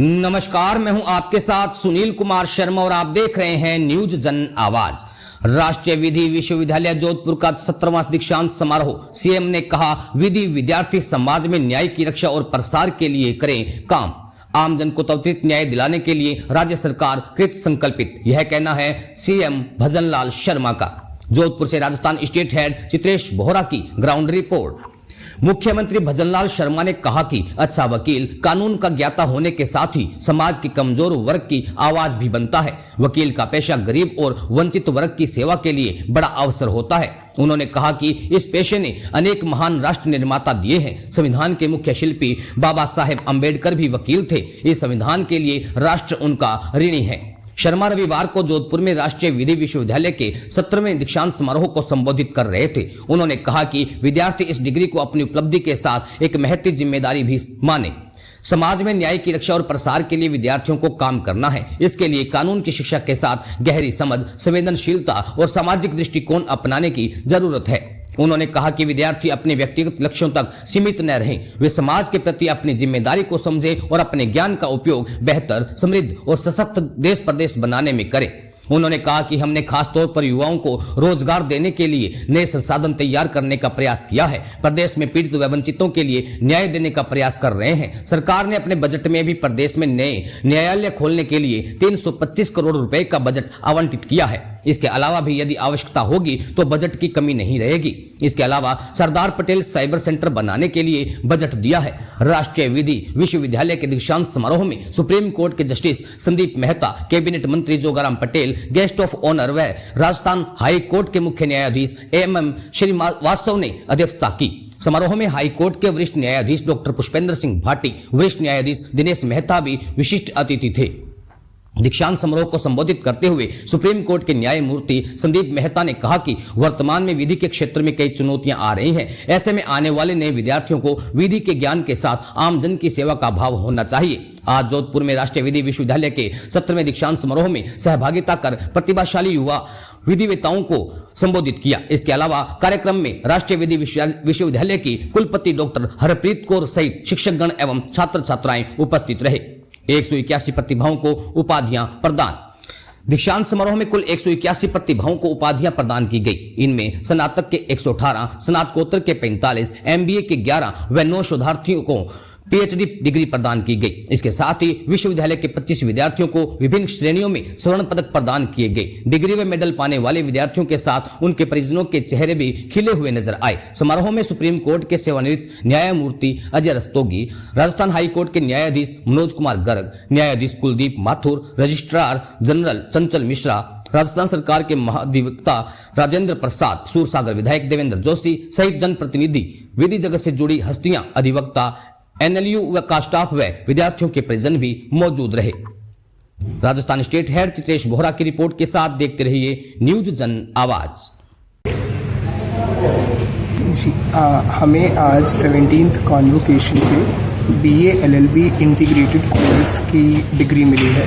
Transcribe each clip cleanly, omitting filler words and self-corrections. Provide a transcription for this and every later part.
नमस्कार, मैं हूं आपके साथ सुनील कुमार शर्मा और आप देख रहे हैं न्यूज जन आवाज। राष्ट्रीय विधि विश्वविद्यालय जोधपुर का 17वां दीक्षांत समारोह। सीएम ने कहा, विधि विद्यार्थी समाज में न्याय की रक्षा और प्रसार के लिए करें काम। आमजन को त्वरित न्याय दिलाने के लिए राज्य सरकार कृत संकल्पित, यह कहना है सीएम भजनलाल शर्मा का। जोधपुर से राजस्थान स्टेट हेड चित्रेश बोहरा की ग्राउंड रिपोर्ट। मुख्यमंत्री भजनलाल शर्मा ने कहा कि अच्छा वकील कानून का ज्ञाता होने के साथ ही समाज के कमजोर वर्ग की आवाज भी बनता है। वकील का पेशा गरीब और वंचित वर्ग की सेवा के लिए बड़ा अवसर होता है। उन्होंने कहा कि इस पेशे ने अनेक महान राष्ट्र निर्माता दिए हैं। संविधान के मुख्य शिल्पी बाबा साहेब अंबेडकर भी वकील थे। इस संविधान के लिए राष्ट्र उनका ऋणी है। शर्मा रविवार को जोधपुर में राष्ट्रीय विधि विश्वविद्यालय के 17वें दीक्षांत समारोह को संबोधित कर रहे थे। उन्होंने कहा कि विद्यार्थी इस डिग्री को अपनी उपलब्धि के साथ एक महती जिम्मेदारी भी माने। समाज में न्याय की रक्षा और प्रसार के लिए विद्यार्थियों को काम करना है। इसके लिए कानून की शिक्षा के साथ गहरी समझ, संवेदनशीलता और सामाजिक दृष्टिकोण अपनाने की जरूरत है। उन्होंने कहा कि विद्यार्थी अपने व्यक्तिगत लक्ष्यों तक सीमित न रहें, वे समाज के प्रति अपनी जिम्मेदारी को समझें और अपने ज्ञान का उपयोग बेहतर, समृद्ध और सशक्त देश प्रदेश बनाने में करें। उन्होंने कहा कि हमने खास तौर पर युवाओं को रोजगार देने के लिए नए संसाधन तैयार करने का प्रयास किया है। प्रदेश में पीड़ित व वंचितों के लिए न्याय देने का प्रयास कर रहे हैं। सरकार ने अपने बजट में भी प्रदेश में नए न्यायालय खोलने के लिए 325 करोड़ रुपए का बजट आवंटित किया है। इसके अलावा भी यदि आवश्यकता होगी तो बजट की कमी नहीं रहेगी। इसके अलावा सरदार पटेल साइबर सेंटर बनाने के लिए बजट दिया है। राष्ट्रीय विधि विश्वविद्यालय के दीक्षांत समारोह में सुप्रीम कोर्ट के जस्टिस संदीप मेहता, कैबिनेट मंत्री Jogaram Patel, guest of honour व राजस्थान हाई कोर्ट के मुख्य न्यायाधीश एम श्रीवास्तव ने अध्यक्षता की। समारोह में हाई कोर्ट के वरिष्ठ न्यायाधीश डॉक्टर पुष्पेंद्र सिंह भाटी, वरिष्ठ न्यायाधीश दिनेश मेहता भी विशिष्ट अतिथि थे। दीक्षांत समारोह को संबोधित करते हुए सुप्रीम कोर्ट के न्यायमूर्ति संदीप मेहता ने कहा कि वर्तमान में विधि के क्षेत्र में कई चुनौतियां आ रही हैं। ऐसे में आने वाले नए विद्यार्थियों को विधि के ज्ञान के साथ आमजन की सेवा का भाव होना चाहिए। आज जोधपुर में राष्ट्रीय विधि विश्वविद्यालय के 17वें दीक्षांत समारोह में सहभागिता कर प्रतिभाशाली युवा विधिवेताओं को संबोधित किया। इसके अलावा कार्यक्रम में राष्ट्रीय विधि विश्वविद्यालय की कुलपति डॉक्टर हरप्रीत कौर सहित शिक्षकगण एवं छात्र छात्राएं उपस्थित रहे। 181 प्रतिभाओं को उपाधियां प्रदान। दीक्षांत समारोह में कुल 181 प्रतिभाओं को उपाधियां प्रदान की गई। इनमें स्नातक के 118, स्नातकोत्तर के 45, एमबीए के 11 व 9 शोधार्थियों को पीएचडी डिग्री प्रदान की गई। इसके साथ ही विश्वविद्यालय के 25 विद्यार्थियों को विभिन्न श्रेणियों में स्वर्ण पदक प्रदान किए गए। डिग्री व मेडल पाने वाले विद्यार्थियों के साथ उनके परिजनों के चेहरे भी खिले हुए नजर आए। समारोह में सुप्रीम कोर्ट के सेवानिवृत्त न्यायमूर्ति अजय रस्तोगी, राजस्थान हाई कोर्ट के न्यायाधीश मनोज कुमार गर्ग, न्यायाधीश कुलदीप माथुर, रजिस्ट्रार जनरल चंचल मिश्रा, राजस्थान सरकार के महाधिवक्ता राजेंद्र प्रसाद, सूरसागर विधायक देवेंद्र जोशी सहित जनप्रतिनिधि, विधि जगत से जुड़ी हस्तियां, अधिवक्ता, एनएलयू व का स्टाफ व विद्यार्थियों के परिजन भी मौजूद रहे। राजस्थान स्टेट हेड चित्रेश बोहरा की रिपोर्ट के साथ देखते रहिए न्यूज जन आवाज। जी हमें आज 17th कॉन्वोकेशन पे बीए एलएलबी इंटीग्रेटेड कोर्स की डिग्री मिली है।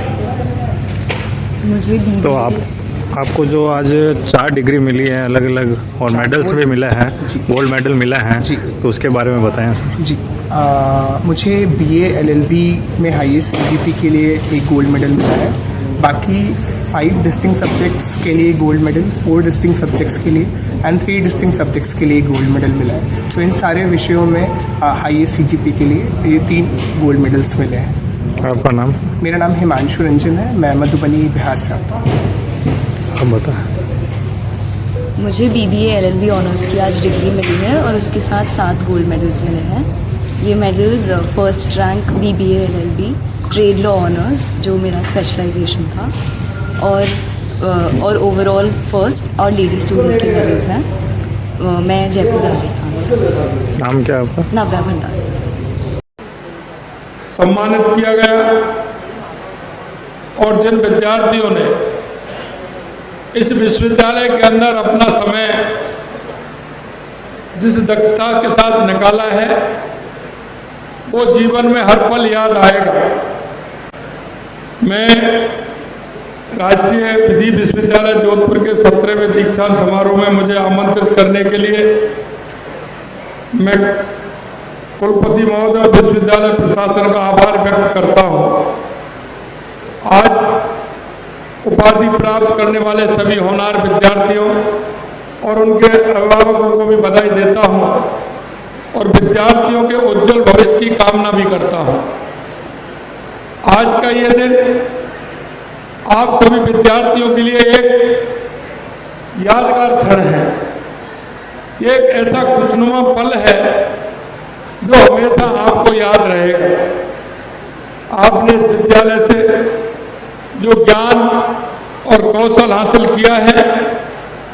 मुझे तो आपको जो आज 4 डिग्री मिली है अलग अलग और मेडल्स भी मिला है, गोल्ड मेडल मिला है जी, तो उसके बारे में बताएं सर। जी मुझे बीए एलएलबी में हाईएस्ट सीजीपी के लिए एक गोल्ड मेडल मिला है। बाकी 5 डिस्टिंक्ट सब्जेक्ट्स के लिए गोल्ड मेडल, 4 डिस्टिंक्ट सब्जेक्ट्स के लिए एंड 3 डिस्टिंक्ट सब्जेक्ट्स के लिए गोल्ड मेडल मिला है। तो इन सारे विषयों में हाईएस्ट सीजीपी के लिए ये 3 गोल्ड मेडल्स मिले हैं। आपका नाम? मेरा नाम हिमांशु रंजन है, मैं मधुबनी बिहार से आता हूँ। अब बता। मुझे बीबीए एलएलबी ऑनर्स की आज डिग्री मिली है और उसके साथ 7 गोल्ड मेडल्स मिले हैं। ये medals first rank BBA LLB, trade law honours जो मेरा स्पेशलाइजेशन था, और ओवरऑल फर्स्ट और लेडी स्टूडेंट के मेडल्स हैं। मैं जयपुर राजस्थान से। नाम क्या आपका? नव्या भंडारी। सम्मानित किया गया और जिन विद्यार्थियों ने इस विश्वविद्यालय के अंदर अपना समय जिस दक्षता के साथ निकाला है वो जीवन में हर पल याद आएगा। मैं राष्ट्रीय विधि विश्वविद्यालय जोधपुर के 17वें दीक्षांत समारोह में मुझे आमंत्रित करने के लिए मैं कुलपति महोदय और विश्वविद्यालय प्रशासन का आभार व्यक्त करता हूं। आज उपाधि प्राप्त करने वाले सभी होनहार विद्यार्थियों और उनके अभिभावकों को भी बधाई देता हूं और विद्यार्थियों के उज्जवल भविष्य की कामना भी करता हूं। आज का ये दिन आप सभी विद्यार्थियों के लिए एक यादगार क्षण है, एक ऐसा खुशनुमा पल है जो हमेशा आपको याद रहेगा। आपने इस विद्यालय से जो ज्ञान और कौशल हासिल किया है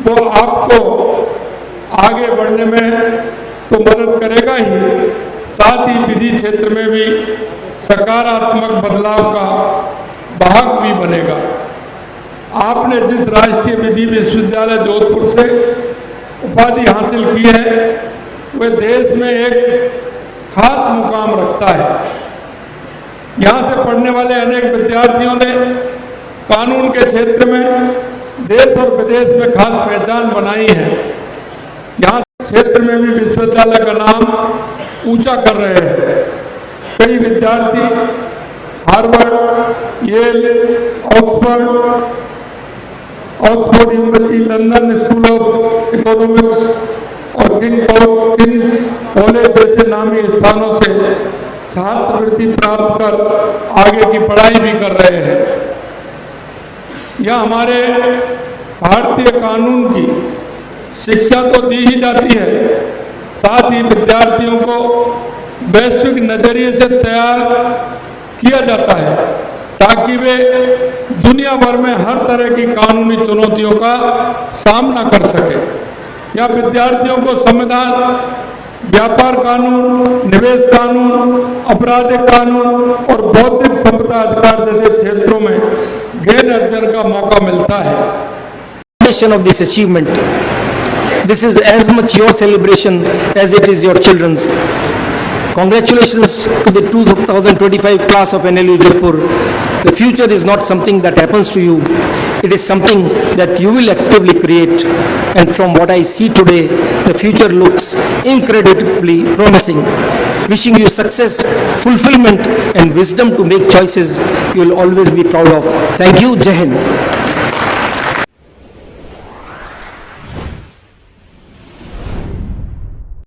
वो आपको आगे बढ़ने में तो मदद करेगा ही, साथ ही विधि क्षेत्र में भी सकारात्मक बदलाव का वाहक भी बनेगा। आपने जिस राष्ट्रीय विधि विश्वविद्यालय जोधपुर से उपाधि हासिल की है वह देश में एक खास मुकाम रखता है। यहाँ से पढ़ने वाले अनेक विद्यार्थियों ने कानून के क्षेत्र में देश और विदेश में खास पहचान बनाई है। यहाँ क्षेत्र में भी विश्वविद्यालय का नाम ऊंचा कर रहे हैं। कई विद्यार्थी Harvard, Yale, Oxford University, London School of Economics और किंग्स कॉलेज जैसे नामी स्थानों से छात्रवृत्ति प्राप्त कर आगे की पढ़ाई भी कर रहे हैं। यह हमारे भारतीय कानून की शिक्षा तो दी ही जाती है, साथ ही विद्यार्थियों को वैश्विक नजरिए से तैयार किया जाता है ताकि वे दुनिया भर में हर तरह की कानूनी चुनौतियों का सामना कर सके। यह विद्यार्थियों को संविधान, व्यापार कानून, निवेश कानून, आपराधिक कानून और बौद्धिक संपदा अधिकार जैसे क्षेत्रों में गहन अध्ययन का मौका मिलता है। Of this achievement, this is as much your celebration as it is your children's. Congratulations to the 2025 class of NLU Jodhpur. The future is not something that happens to you. It is something that you will actively create. And from what I see today, the future looks incredibly promising. Wishing you success, fulfillment and wisdom to make choices you will always be proud of. Thank you. Jai Hind.